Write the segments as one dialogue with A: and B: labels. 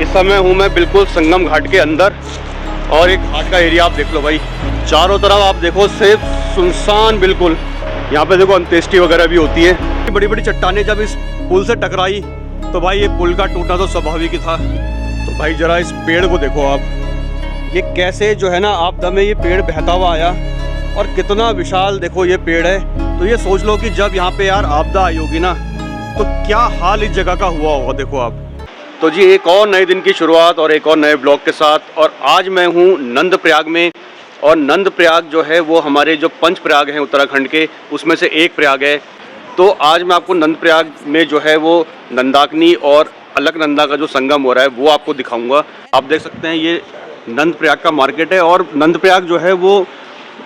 A: इस समय हूँ मैं बिल्कुल संगम घाट के अंदर, और एक घाट का एरिया आप देख लो भाई, चारों तरफ आप देखो सिर्फ सुनसान बिल्कुल। यहाँ पे देखो अंत्येष्टि वगैरह भी होती है। बड़ी बड़ी चट्टानें जब इस पुल से टकराई तो भाई ये पुल का टूटना तो स्वाभाविक ही था। तो भाई जरा इस पेड़ को देखो आप, ये कैसे जो है ना आपदा में ये पेड़ बहता हुआ आया, और कितना विशाल देखो ये पेड़ है। तो ये सोच लो कि जब यहाँ पे यार आपदा आई होगी ना, तो क्या हाल इस जगह का हुआ होगा देखो आप। तो जी एक और नए दिन की शुरुआत और एक और नए ब्लॉग के साथ, और आज मैं हूँ नंद प्रयाग में। और नंद प्रयाग जो है वो हमारे जो पंच प्रयाग हैं उत्तराखंड के, उसमें से एक प्रयाग है। तो आज मैं आपको नंद प्रयाग में जो है वो नंदाकिनी और अलकनंदा का जो संगम हो रहा है वो आपको दिखाऊंगा। आप देख सकते हैं ये नंद प्रयाग का मार्केट है, और नंद प्रयाग जो है वो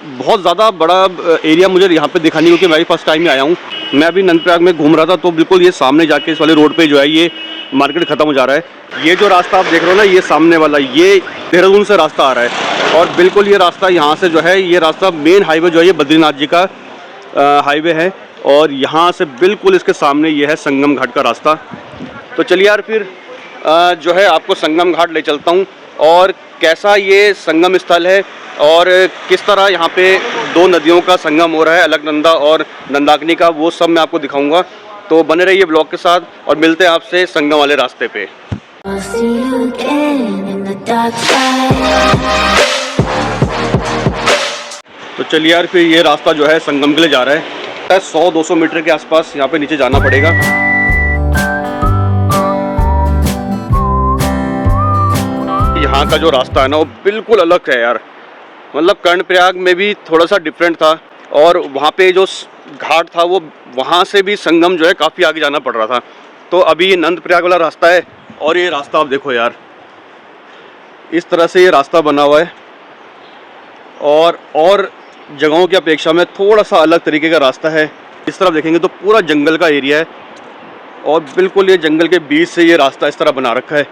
A: बहुत ज़्यादा बड़ा एरिया मुझे यहाँ पे दिखानी, क्योंकि मैं फर्स्ट टाइम ही आया हूँ। मैं अभी नंद प्रयाग में घूम रहा था, तो बिल्कुल ये सामने जाके इस वाले रोड पे जो है ये मार्केट ख़त्म हो जा रहा है। ये जो रास्ता आप देख रहे हो ना, ये सामने वाला, ये देहरादून से रास्ता आ रहा है, और बिल्कुल ये रास्ता यहाँ से जो है, ये रास्ता मेन हाईवे जो है ये बद्रीनाथ जी का हाईवे है, और यहाँ से बिल्कुल इसके सामने ये है संगम घाट का रास्ता। तो चलिए यार फिर जो है आपको संगम घाट ले चलता हूँ, और कैसा ये संगम स्थल है और किस तरह यहाँ पे दो नदियों का संगम हो रहा है, अलकनंदा और नंदाकिनी का, वो सब मैं आपको दिखाऊंगा। तो बने रहिए ब्लॉग के साथ, और मिलते हैं आपसे संगम वाले रास्ते पे। तो चलिए यार फिर ये रास्ता जो है संगम के लिए जा रहा है। 100-200 मीटर के आसपास यहाँ पे नीचे जाना पड़ेगा। यहाँ का जो रास्ता है ना वो बिल्कुल अलग है यार, मतलब कर्णप्रयाग में भी थोड़ा सा डिफरेंट था, और वहाँ पे जो घाट था वो वहाँ से भी संगम जो है काफ़ी आगे जाना पड़ रहा था। तो अभी ये नंद प्रयाग वाला रास्ता है, और ये रास्ता आप देखो यार, इस तरह से ये रास्ता बना हुआ है, और जगहों की अपेक्षा में थोड़ा सा अलग तरीके का रास्ता है। इस तरफ देखेंगे तो पूरा जंगल का एरिया है, और बिल्कुल ये जंगल के बीच से ये रास्ता इस तरह बना रखा है।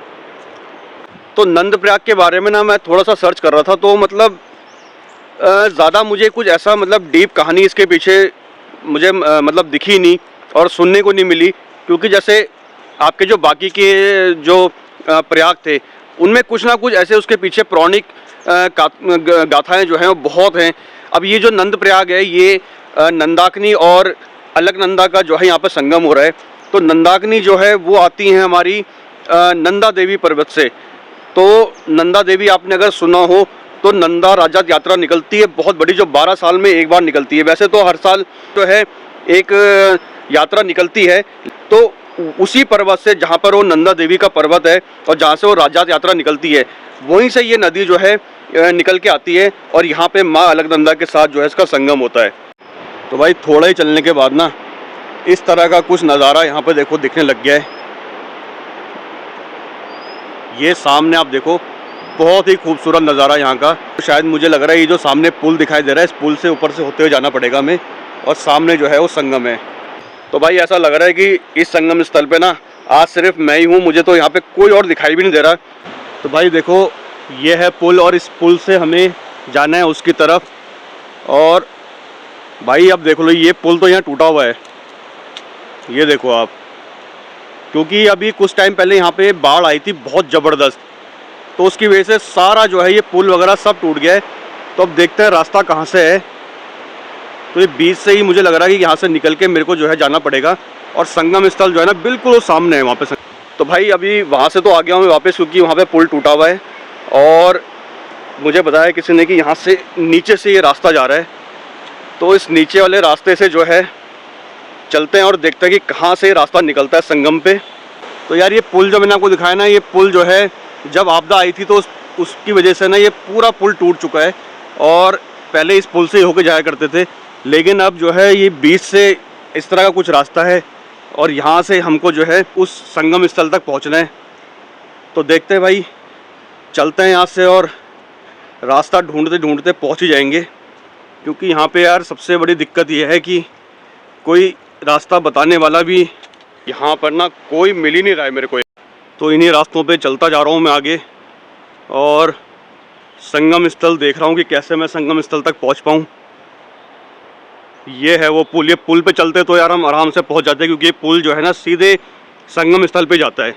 A: तो नंद प्रयाग के बारे में ना मैं थोड़ा सा सर्च कर रहा था, तो मतलब ज़्यादा मुझे कुछ ऐसा मतलब डीप कहानी इसके पीछे मुझे मतलब दिखी नहीं और सुनने को नहीं मिली, क्योंकि जैसे आपके जो बाकी के जो प्रयाग थे उनमें कुछ ना कुछ ऐसे उसके पीछे पौराणिक गाथाएं जो हैं वो बहुत हैं। अब ये जो नंद प्रयाग है ये नंदाकिनी और अलकनंदा का जो है यहाँ पर संगम हो रहा है। तो नंदाकिनी जो है वो आती हैं हमारी नंदा देवी पर्वत से। तो नंदा देवी आपने अगर सुना हो तो नंदा राजा यात्रा निकलती है बहुत बड़ी, जो 12 साल में एक बार निकलती है। वैसे तो हर साल जो है एक यात्रा निकलती है, तो उसी पर्वत से जहाँ पर वो नंदा देवी का पर्वत है और जहाँ से वो राजा यात्रा निकलती है, वहीं से ये नदी जो है निकल के आती है, और यहाँ पे माँ अलकनंदा के साथ जो है इसका संगम होता है। तो भाई थोड़ा ही चलने के बाद ना इस तरह का कुछ नज़ारा यहाँ पे देखो दिखने लग गया है। ये सामने आप देखो बहुत ही खूबसूरत नज़ारा यहाँ का। तो शायद मुझे लग रहा है ये जो सामने पुल दिखाई दे रहा है, इस पुल से ऊपर से होते हुए जाना पड़ेगा हमें, और सामने जो है वो संगम है। तो भाई ऐसा लग रहा है कि इस संगम स्थल पे ना आज सिर्फ मैं ही हूँ, मुझे तो यहाँ पे कोई और दिखाई भी नहीं दे रहा। तो भाई देखो ये है पुल, और इस पुल से हमें जाना है उसकी तरफ। और भाई अब देख लो ये पुल तो यहाँ टूटा हुआ है, ये देखो आप, क्योंकि अभी कुछ टाइम पहले यहाँ पे बाढ़ आई थी बहुत ज़बरदस्त, तो उसकी वजह से सारा जो है ये पुल वगैरह सब टूट गया है। तो अब देखते हैं रास्ता कहाँ से है। तो ये बीच से ही मुझे लग रहा है कि यहाँ से निकल के मेरे को जो है जाना पड़ेगा, और संगम स्थल जो है ना बिल्कुल सामने है वहाँ पे। तो भाई अभी वहाँ से तो आ गया हूँ मैं वापस, क्योंकि वहाँ पे पुल टूटा हुआ है, और मुझे बताया किसी ने कि यहाँ से नीचे से ये रास्ता जा रहा है। तो इस नीचे वाले रास्ते से जो है चलते हैं और देखते हैं कि कहाँ से रास्ता निकलता है संगम पे। तो यार ये पुल जो मैंने आपको दिखाया ना, ये पुल जो है जब आपदा आई थी तो उसकी वजह से ना ये पूरा पुल टूट चुका है, और पहले इस पुल से ही होके जाया करते थे, लेकिन अब जो है ये बीच से इस तरह का कुछ रास्ता है, और यहाँ से हमको जो है उस संगम स्थल तक पहुँचना है। तो देखते हैं भाई, चलते हैं यहाँ से, और रास्ता ढूंढते ढूंढते पहुँच ही जाएंगे, क्योंकि यहाँ पे यार सबसे बड़ी दिक्कत ये है कि कोई रास्ता बताने वाला भी यहाँ पर ना कोई मिल ही नहीं रहा है मेरे को। तो इन्हीं रास्तों पे चलता जा रहा हूँ मैं आगे, और संगम स्थल देख रहा हूँ कि कैसे मैं संगम स्थल तक पहुँच पाऊँ। ये है वो पुल, ये पुल पे चलते तो यार हम आराम से पहुँच जाते, क्योंकि ये पुल जो है ना सीधे संगम स्थल पे जाता है।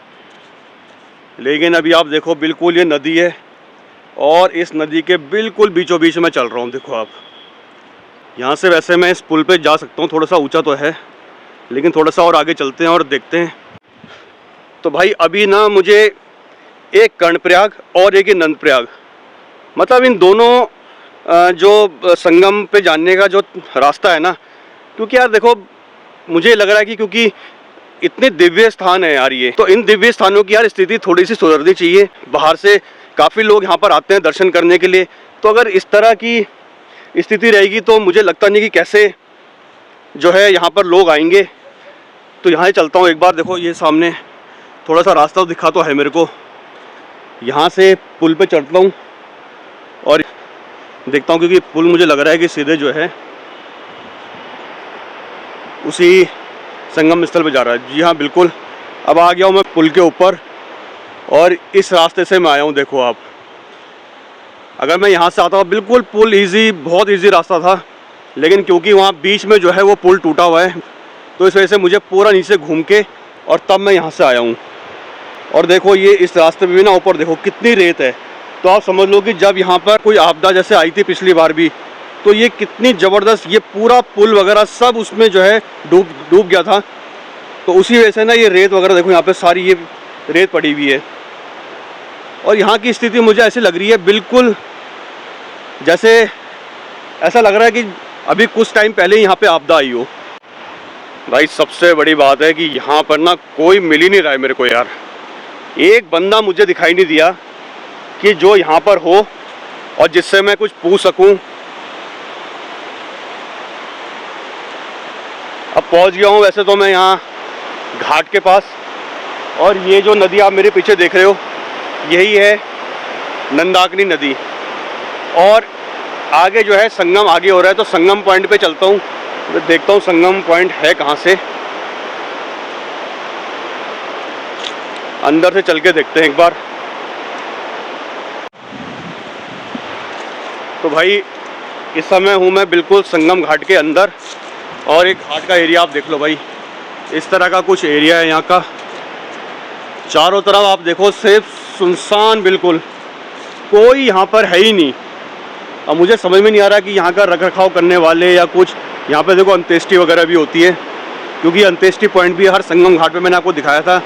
A: लेकिन अभी आप देखो बिल्कुल ये नदी है और इस नदी के बिल्कुल बीचों बीच में चल रहा हूँ। देखो आप यहाँ से वैसे मैं इस पुल पे जा सकता हूँ, थोड़ा सा ऊंचा तो है, लेकिन थोड़ा सा और आगे चलते हैं और देखते हैं। तो भाई अभी ना मुझे एक कर्णप्रयाग और एक नंदप्रयाग, मतलब इन दोनों जो संगम पे जाने का जो रास्ता है ना, क्योंकि यार देखो मुझे लग रहा है कि क्योंकि इतने दिव्य स्थान है यार ये, तो इन दिव्य स्थानों की यार स्थिति थोड़ी सी सुधरनी चाहिए। बाहर से काफ़ी लोग यहाँ पर आते हैं दर्शन करने के लिए, तो अगर इस तरह की स्थिति रहेगी तो मुझे लगता नहीं कि कैसे जो है यहाँ पर लोग आएंगे। तो यहाँ ही चलता हूँ एक बार। देखो ये सामने थोड़ा सा रास्ता दिखा तो है मेरे को, यहाँ से पुल पे चढ़ता हूँ और देखता हूँ, क्योंकि पुल मुझे लग रहा है कि सीधे जो है उसी संगम स्थल पे जा रहा है। जी हाँ बिल्कुल, अब आ गया हूँ मैं पुल के ऊपर और इस रास्ते से मैं आया हूँ। देखो आप, अगर मैं यहाँ से आता हूँ बिल्कुल पुल ईजी, बहुत ईजी रास्ता था, लेकिन क्योंकि वहाँ बीच में जो है वो पुल टूटा हुआ है, तो इस वजह से मुझे पूरा नीचे घूम के और तब मैं यहाँ से आया हूँ। और देखो ये इस रास्ते पे भी ना ऊपर देखो कितनी रेत है, तो आप समझ लो कि जब यहाँ पर कोई आपदा जैसे आई थी पिछली बार भी, तो ये कितनी ज़बरदस्त, ये पूरा पुल वगैरह सब उसमें जो है डूब गया था। तो उसी वजह से ना ये रेत वगैरह देखो यहाँ पे सारी ये रेत पड़ी हुई है। और यहाँ की स्थिति मुझे ऐसी लग रही है बिल्कुल जैसे ऐसा लग रहा है कि अभी कुछ टाइम पहले यहाँ पे आपदा आई हो। भाई सबसे बड़ी बात है कि यहाँ पर ना कोई मिल ही नहीं रहा है मेरे को यार, एक बंदा मुझे दिखाई नहीं दिया कि जो यहाँ पर हो और जिससे मैं कुछ पूछ सकूं। अब पहुँच गया हूँ वैसे तो मैं यहाँ घाट के पास, और ये जो नदी आप मेरे पीछे देख रहे हो यही है नंदाकिनी नदी, और आगे जो है संगम आगे हो रहा है। तो संगम पॉइंट पे चलता हूँ, मैं देखता हूँ संगम पॉइंट है कहाँ से, अंदर से चल के देखते हैं एक बार। तो भाई इस समय हूँ मैं बिल्कुल संगम घाट के अंदर, और एक घाट का एरिया आप देख लो भाई, इस तरह का कुछ एरिया है यहाँ का। चारों तरफ आप देखो सिर्फ सुनसान, बिल्कुल कोई यहाँ पर है ही नहीं। अब मुझे समझ में नहीं आ रहा कि यहाँ का रख रखाव करने वाले या कुछ। यहाँ पे देखो अंत्येष्टि वगैरह भी होती है, क्योंकि अंत्येष्टि पॉइंट भी हर संगम घाट पे मैंने आपको दिखाया था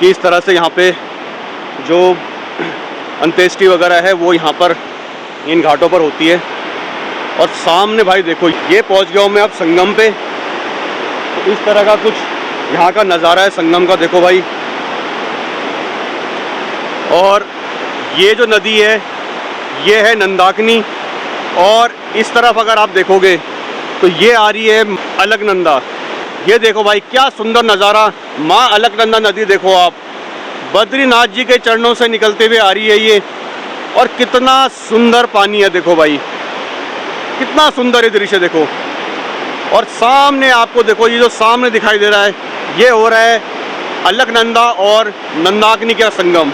A: कि इस तरह से यहाँ पे जो अंत्येष्टि वगैरह है वो यहाँ पर इन घाटों पर होती है। और सामने भाई देखो ये पहुँच गया हूँ मैं अब संगम पे। तो इस तरह का कुछ यहाँ का नज़ारा है संगम का, देखो भाई। और ये जो नदी है ये है नंदाकिनी, और इस तरफ अगर आप देखोगे तो ये आ रही है अलकनंदा। ये देखो भाई क्या सुंदर नज़ारा, माँ अलकनंदा नदी देखो आप, बद्रीनाथ जी के चरणों से निकलते हुए आ रही है ये। और कितना सुंदर पानी है देखो भाई, कितना सुंदर ये दृश्य देखो। और सामने आपको देखो ये जो सामने दिखाई दे रहा है ये हो रहा है अलकनंदा और नंदाकिनी का संगम।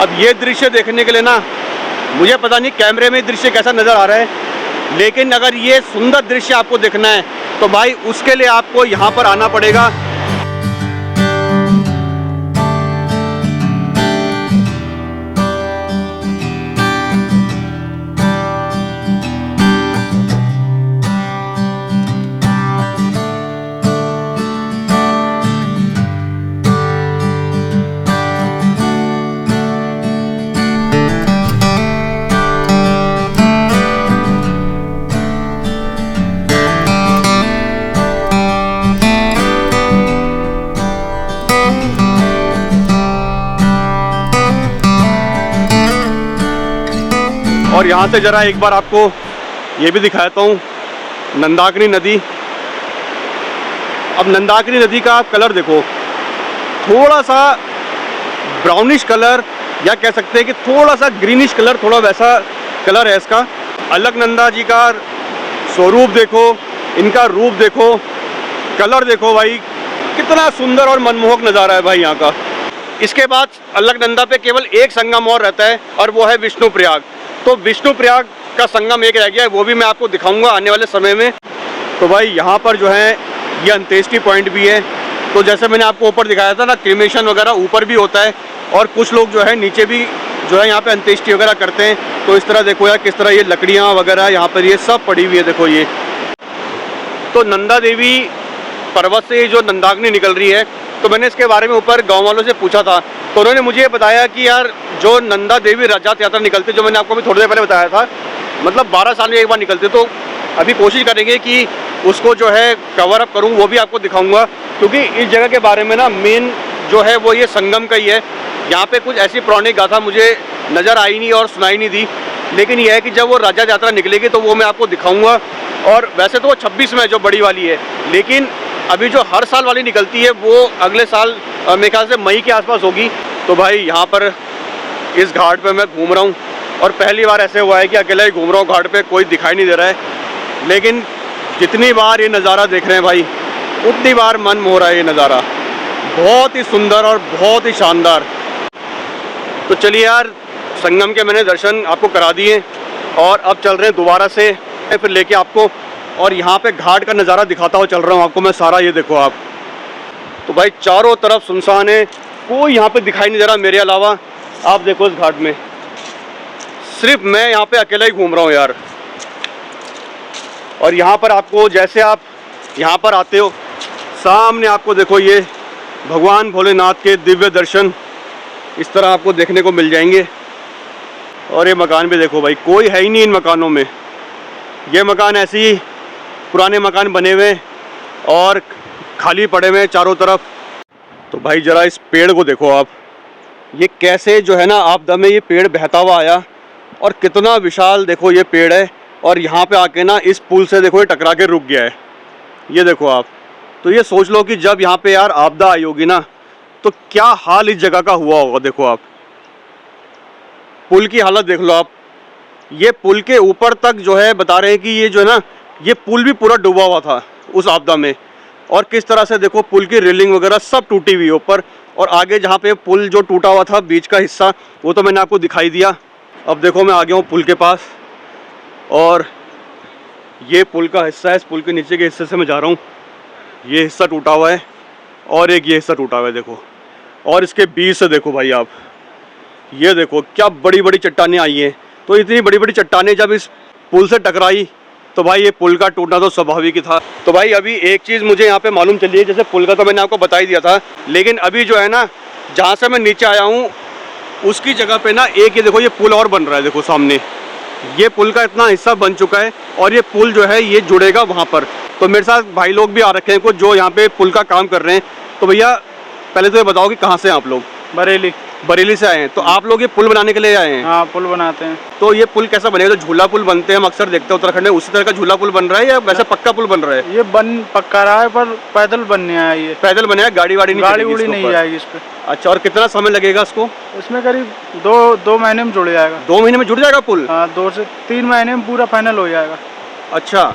A: अब ये दृश्य देखने के लिए ना मुझे पता नहीं कैमरे में दृश्य कैसा नज़र आ रहा है, लेकिन अगर ये सुंदर दृश्य आपको देखना है तो भाई उसके लिए आपको यहाँ पर आना पड़ेगा। और यहाँ से ज़रा एक बार आपको ये भी दिखाता हूँ नंदाकिनी नदी। अब नंदाकिनी नदी का आप कलर देखो, थोड़ा सा ब्राउनिश कलर, या कह सकते हैं कि थोड़ा सा ग्रीनिश कलर, थोड़ा वैसा कलर है इसका। अलकनंदा जी का स्वरूप देखो, इनका रूप देखो, कलर देखो भाई, कितना सुंदर और मनमोहक नज़ारा है भाई यहाँ का। इसके बाद अलकनंदा पे केवल एक संगम और रहता है और वो है विष्णुप्रयाग। तो विष्णुप्रयाग का संगम एक रह गया है, वो भी मैं आपको दिखाऊंगा आने वाले समय में। तो भाई यहाँ पर जो है ये अंत्येष्टि पॉइंट भी है। तो जैसे मैंने आपको ऊपर दिखाया था ना, क्रीमेशन वगैरह ऊपर भी होता है, और कुछ लोग जो है नीचे भी जो है यहाँ पे अंत्येष्टि वगैरह करते हैं। तो इस तरह देखो यार किस तरह ये लकड़ियाँ वगैरह यहाँ पर ये सब पड़ी हुई है, देखो ये। तो नंदा देवी पर्वत से जो नंदाग्नि निकल रही है, तो मैंने इसके बारे में ऊपर गांव वालों से पूछा था, तो उन्होंने मुझे ये बताया कि यार जो नंदा देवी रजत यात्रा निकलती है, जो मैंने आपको भी थोड़ी देर पहले बताया था, मतलब 12 साल में एक बार निकलती है। तो अभी कोशिश करेंगे कि उसको जो है कवर अप करूँ, वो भी आपको दिखाऊँगा, क्योंकि इस जगह के बारे में ना मेन जो है वो ये संगम का ही है। यहाँ पे कुछ ऐसी पौराणिक गाथा मुझे नज़र आई नहीं और सुनाई नहीं दी, लेकिन यह है कि जब वो रजत यात्रा निकलेगी तो वो मैं आपको दिखाऊँगा। और वैसे तो वो 26 में है जो बड़ी वाली है, लेकिन अभी जो हर साल वाली निकलती है वो अगले साल मेरे ख्याल से मई के आसपास होगी। तो भाई यहाँ पर इस घाट पे मैं घूम रहा हूँ, और पहली बार ऐसे हुआ है कि अकेला ही घूम रहा हूँ घाट पे, कोई दिखाई नहीं दे रहा है। लेकिन जितनी बार ये नज़ारा देख रहे हैं भाई, उतनी बार मन मोह रहा है ये नज़ारा, बहुत ही सुंदर और बहुत ही शानदार। तो चलिए यार, संगम के मैंने दर्शन आपको करा दिए और अब चल रहे हैं दोबारा से फिर लेके आपको, और यहाँ पे घाट का नज़ारा दिखाता हुआ चल रहा हूँ आपको मैं सारा। ये देखो आप, तो भाई चारों तरफ सुनसान है, कोई यहाँ पे दिखाई नहीं दे रहा मेरे अलावा। आप देखो इस घाट में सिर्फ मैं यहाँ पे अकेला ही घूम रहा हूँ यार। और यहाँ पर आपको, जैसे आप यहाँ पर आते हो, सामने आपको देखो ये भगवान भोलेनाथ के दिव्य दर्शन इस तरह आपको देखने को मिल जाएंगे। और ये मकान भी देखो भाई, कोई है ही नहीं इन मकानों में। ये मकान ऐसे ही पुराने मकान बने हुए और खाली पड़े हुए हैं चारों तरफ। तो भाई ज़रा इस पेड़ को देखो आप, ये कैसे जो है ना आपदा में ये पेड़ बहता हुआ आया, और कितना विशाल देखो ये पेड़ है। और यहाँ पे आके ना इस पुल से देखो ये टकरा के रुक गया है, ये देखो आप। तो ये सोच लो कि जब यहाँ पे यार आपदा आई होगी ना, तो क्या हाल इस जगह का हुआ होगा। देखो आप पुल की हालत देख लो आप, ये पुल के ऊपर तक जो है बता रहे हैं कि ये जो है ना, ये पुल भी पूरा डूबा हुआ था उस आपदा में। और किस तरह से देखो पुल की रेलिंग वगैरह सब टूटी हुई है ऊपर, और आगे जहाँ पे पुल जो टूटा हुआ था बीच का हिस्सा, वो तो मैंने आपको दिखाई दिया। अब देखो मैं आ गया हूँ पुल के पास, और ये पुल का हिस्सा है। इस पुल के नीचे के हिस्से से मैं जा रहा हूँ, ये हिस्सा टूटा हुआ है और एक ये हिस्सा टूटा हुआ है देखो। और इसके बीच से देखो भाई आप, ये देखो क्या बड़ी बड़ी चट्टानें आई हैं। तो इतनी बड़ी बड़ी चट्टानें जब इस पुल से टकराई, तो भाई ये पुल का टूटना तो स्वाभाविक ही था। तो भाई अभी एक चीज़ मुझे यहाँ पे मालूम चली है, जैसे पुल का तो मैंने आपको बता ही दिया था, लेकिन अभी जो है ना, जहाँ से मैं नीचे आया हूँ उसकी जगह पे ना एक ये देखो ये पुल और बन रहा है। देखो सामने ये पुल का इतना हिस्सा बन चुका है, और ये पुल जो है ये जुड़ेगा वहाँ पर। तो मेरे साथ भाई लोग भी आ रखे हैं कुछ, जो यहाँ पे पुल का काम कर रहे हैं। तो भैया पहले तो ये बताओ कि कहाँ से हैं आप लोग? बरेली से आए हैं। तो आप लोग ये पुल बनाने के लिए आए हैं?
B: हाँ, पुल बनाते हैं।
A: तो ये पुल कैसा बनेगा? जो झूला पुल बनते हैं हम अक्सर देखते हैं उत्तराखंड में, उसी तरह का झूला पुल बन रहा है या वैसे पक्का पुल बन रहा है?
B: ये बन पक्का रहा है, पर पैदल बनने आया ये।
A: पैदल बनेगा, गाड़ी वाड़ी नहीं
B: नहीं जाएगी इस पे।
A: अच्छा, और कितना समय लगेगा इसको?
B: इसमें करीब दो महीने में जुड़ जाएगा।
A: 2 महीने में जुड़ जाएगा पुल?
B: हाँ, 2 से 3 महीने में पूरा फाइनल हो जाएगा।
A: अच्छा,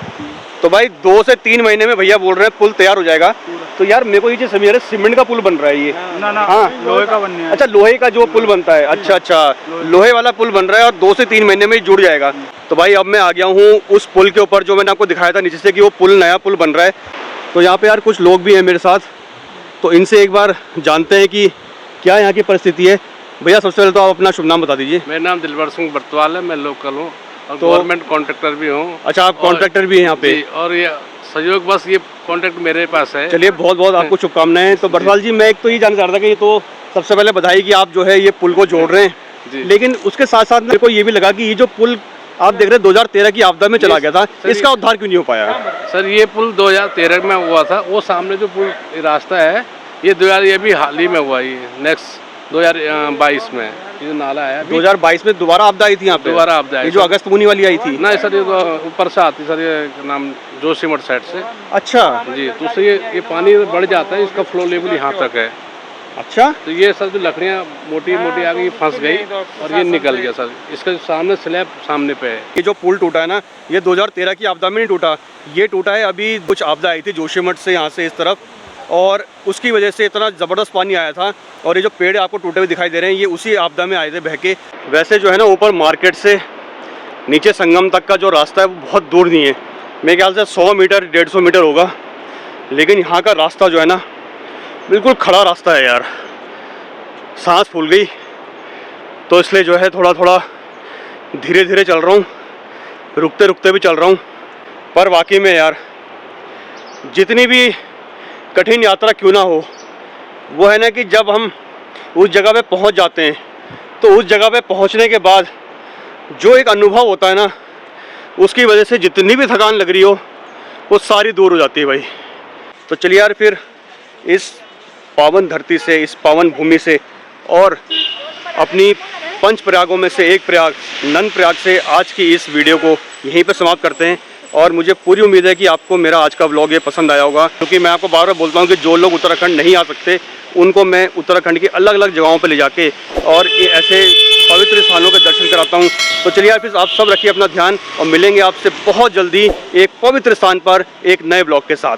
A: तो भाई 2 से 3 महीने में भैया बोल रहे हैं पुल तैयार हो जाएगा। तो यार मेरे को ये चीज़ समझ आ रही है, सीमेंट का पुल बन रहा है ये?
B: ना
A: हाँ,
B: लोहे का बनने है।
A: अच्छा, लोहे का जो पुल बनता है। अच्छा, लोहे वाला पुल बन रहा है और 2 से 3 महीने में जुड़ जाएगा। तो भाई अब मैं आ गया हूँ उस पुल के ऊपर जो मैंने आपको दिखाया था नीचे से कि वो पुल नया पुल बन रहा है। तो यहाँ पे यार कुछ लोग भी हैं मेरे साथ, तो इनसे एक बार जानते हैं कि क्या यहाँ की परिस्थिति है। भैया सबसे पहले तो आप अपना शुभ नाम बता दीजिए।
C: मेरा नाम दिलवर सिंह बर्तवाल है, मैं लोकल हूँ और गवर्नमेंट कॉन्ट्रैक्टर भी हूँ।
A: अच्छा, आप कॉन्ट्रैक्टर भी हैं यहाँ पे?
C: और ये सहयोग बस ये कॉन्ट्रैक्ट मेरे पास है।
A: चलिए बहुत बहुत आपको शुभकामनाएं। तो बर्तवाल जी, मैं एक तो ये जानना चाह रहा था कि ये तो सबसे पहले बधाई कि आप जो है ये पुल को जोड़ रहे हैं, लेकिन उसके साथ साथ मेरे को ये भी लगा कि ये जो पुल आप देख रहे हैं 2013 की आपदा में चला गया था, इसका उद्धार क्यों नहीं हो पाया?
C: सर ये पुल 2013 में हुआ था, वो सामने जो पुल रास्ता है ये 2000 ये भी हाल ही में हुआ, ये नेक्स्ट 2022 में ये जो नाला है।
A: 2022 में दोबारा आपदा आई थी यहाँ पे?
C: दोबारा आपदा आई,
A: ये जो अगस्त मुनी वाली आई थी?
C: नहीं सर, ये तो ऊपर से आती सर, ये नाम जोशीमठ साइड से।
A: अच्छा
C: जी, तो उससे ये पानी बढ़ जाता है, इसका फ्लो लेवल यहाँ तक है।
A: अच्छा,
C: तो ये सर जो लकड़ियाँ मोटी मोटी आ गई, फंस गई और ये निकल गया सर। इसका सामने स्लैब सामने पे है।
A: ये जो पुल टूटा है ना, ये 2013 की आपदा में नहीं टूटा, ये टूटा है अभी कुछ आपदा आई थी जोशीमठ से यहाँ से इस तरफ, और उसकी वजह से इतना ज़बरदस्त पानी आया था। और ये जो पेड़ आपको टूटे हुए दिखाई दे रहे हैं, ये उसी आपदा में आए थे बह के। वैसे जो है ना ऊपर मार्केट से नीचे संगम तक का जो रास्ता है वो बहुत दूर नहीं है, मेरे ख्याल से 100 मीटर 150 मीटर होगा, लेकिन यहाँ का रास्ता जो है ना बिल्कुल खड़ा रास्ता है यार। सांस फूल गई, तो इसलिए जो है थोड़ा थोड़ा धीरे धीरे चल रहा हूँ, रुकते रुकते भी चल रहा हूँ। पर वाकई में यार, जितनी भी कठिन यात्रा क्यों ना हो, वो है ना कि जब हम उस जगह पे पहुंच जाते हैं, तो उस जगह पे पहुंचने के बाद जो एक अनुभव होता है ना, उसकी वजह से जितनी भी थकान लग रही हो वो सारी दूर हो जाती है भाई। तो चलिए यार, फिर इस पावन धरती से, इस पावन भूमि से और अपनी 5 प्रयागों में से एक प्रयाग नंद प्रयाग से आज की इस वीडियो को यहीं पे समाप्त करते हैं। और मुझे पूरी उम्मीद है कि आपको मेरा आज का व्लॉग ये पसंद आया होगा, क्योंकि मैं आपको बार बार बोलता हूँ कि जो लोग उत्तराखंड नहीं आ सकते उनको मैं उत्तराखंड की अलग अलग जगहों पर ले जाके और ऐसे पवित्र स्थानों के दर्शन कराता हूँ। तो चलिए यार, फिर आप सब रखिए अपना ध्यान और मिलेंगे आपसे बहुत जल्दी एक पवित्र स्थान पर एक नए व्लॉग के साथ।